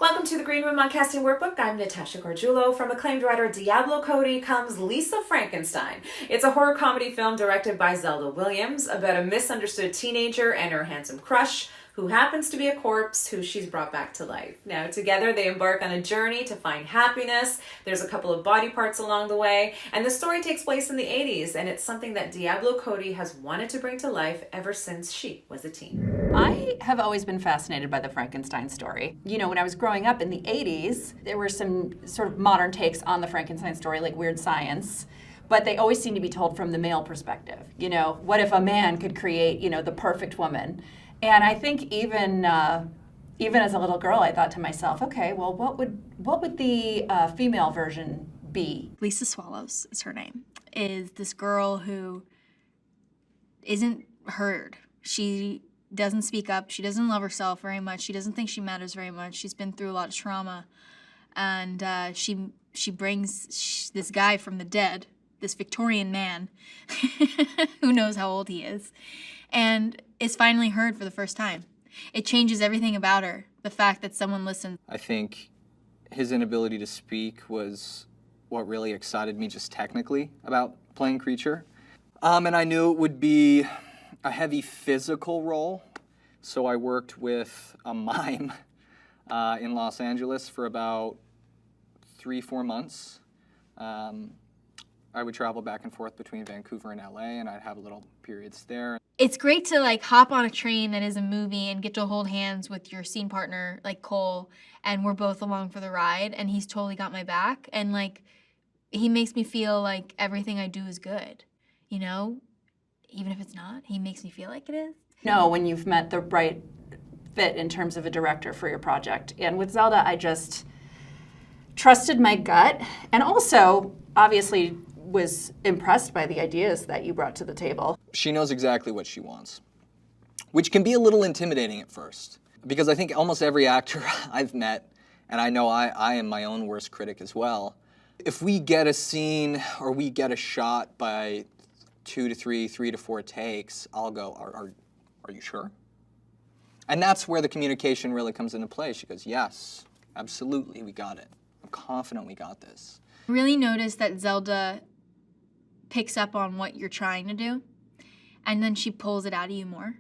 Welcome to the Green Room on Casting Workbook. I'm Natasha Gargiulo. From acclaimed writer Diablo Cody comes Lisa Frankenstein. It's a horror comedy film directed by Zelda Williams about a misunderstood teenager and her handsome crush who happens to be a corpse who she's brought back to life. Now, together they embark on a journey to find happiness. There's a couple of body parts along the way, and the story takes place in the 80s, and it's something that Diablo Cody has wanted to bring to life ever since she was a teen. I have always been fascinated by the Frankenstein story. You know, when I was growing up in the 80s, there were some sort of modern takes on the Frankenstein story, like Weird Science, but they always seem to be told from the male perspective. You know, what if a man could create, you know, the perfect woman? And I think even as a little girl, I thought to myself, okay, well, what would the female version be? Lisa Swallows is her name, is this girl who isn't heard. She doesn't speak up. She doesn't love herself very much. She doesn't think she matters very much. She's been through a lot of trauma. And she brings this guy from the dead, this Victorian man, who knows how old he is, and is finally heard for the first time. It changes everything about her, the fact that someone listens. I think his inability to speak was what really excited me just technically about playing Creature. And I knew it would be a heavy physical role, so I worked with a mime in Los Angeles for about 3-4 months. I would travel back and forth between Vancouver and LA, and I'd have little periods there. It's great to like hop on a train that is a movie and get to hold hands with your scene partner, like Cole, and we're both along for the ride, and he's totally got my back, and like he makes me feel like everything I do is good, you know? Even if it's not, he makes me feel like it is. No, when you've met the right fit in terms of a director for your project. And with Zelda, I just trusted my gut, and also obviously was impressed by the ideas that you brought to the table. She knows exactly what she wants, which can be a little intimidating at first, because I think almost every actor I've met, and I know I am my own worst critic as well, if we get a scene or we get a shot by 2 to 3, 3 to 4 takes, I'll go, are you sure? And that's where the communication really comes into play. She goes, yes, absolutely, we got it. I'm confident we got this. Really notice that Zelda picks up on what you're trying to do, and then she pulls it out of you more,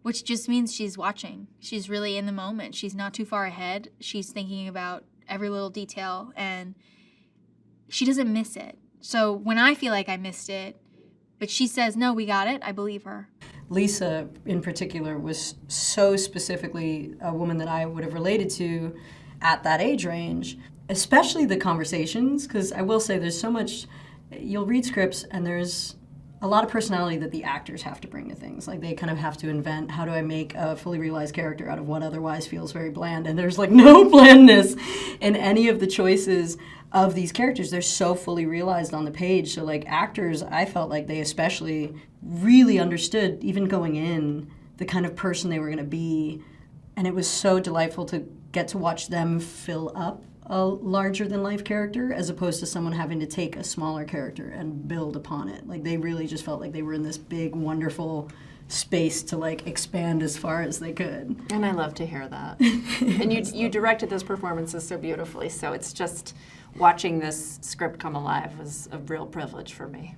which just means she's watching. She's really in the moment. She's not too far ahead. She's thinking about every little detail, and she doesn't miss it. So when I feel like I missed it, but she says, no, we got it, I believe her. Lisa, in particular, was so specifically a woman that I would have related to at that age range, especially the conversations, because I will say there's so much, you'll read scripts and there's a lot of personality that the actors have to bring to things. Like they kind of have to invent, how do I make a fully realized character out of what otherwise feels very bland? And there's like no blandness in any of the choices of these characters. They're so fully realized on the page. So like actors, I felt like they especially really understood, even going in, the kind of person they were going to be. And it was so delightful to get to watch them fill up a larger-than-life character as opposed to someone having to take a smaller character and build upon it. Like, they really just felt like they were in this big, wonderful space to, like, expand as far as they could. And I love to hear that. And you directed those performances so beautifully, so it's just watching this script come alive was a real privilege for me.